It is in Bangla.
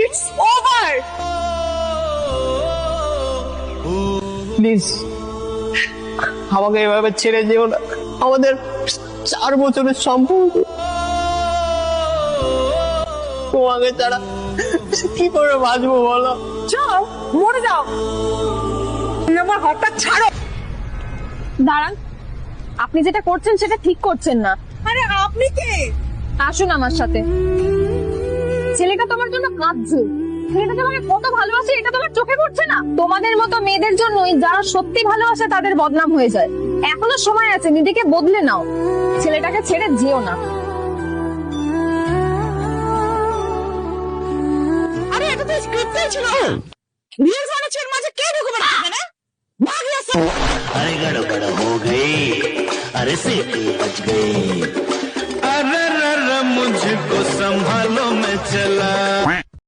It's over. প্লিজ আমাকে এভাবে ছেড়ে যেও না। আমাদের 4 বছরের সম্পর্ক, তোমাকে ছাড়া কি করে বাঁচবো বলো? যাও, মরে যাও। আমার হাতটা ছাড়ো। দাঁড়ান, আপনি যেটা করছেন সেটা ঠিক করছেন না। আরে আপনি কে? আসুন আমার সাথে। ছেলেটা তোমার জন্য কাঁদছে, ছেলেটা তোমাকে কত ভালোবাসে এটা তোমার চোখে পড়ছে না? তোমাদের মতো মেয়েদের জন্যই যারা সত্যি ভালোবাসে তাদের বদনাম হয়ে যায়। এখনো সময় আছে, নিজেকে বদলে নাও, ছেলেটাকে ছেড়ে যেও না। আরে এটা তো স্ক্রিপ্টেড ছিল। রিয়েল ফার্নিচার মাঝে কে ঢুকে পড়ে না? ভাগ গেছে। अरे गड़बड़ हो गई, अरे सीटी बच गई, अरे मुझको संभालो मैं चला।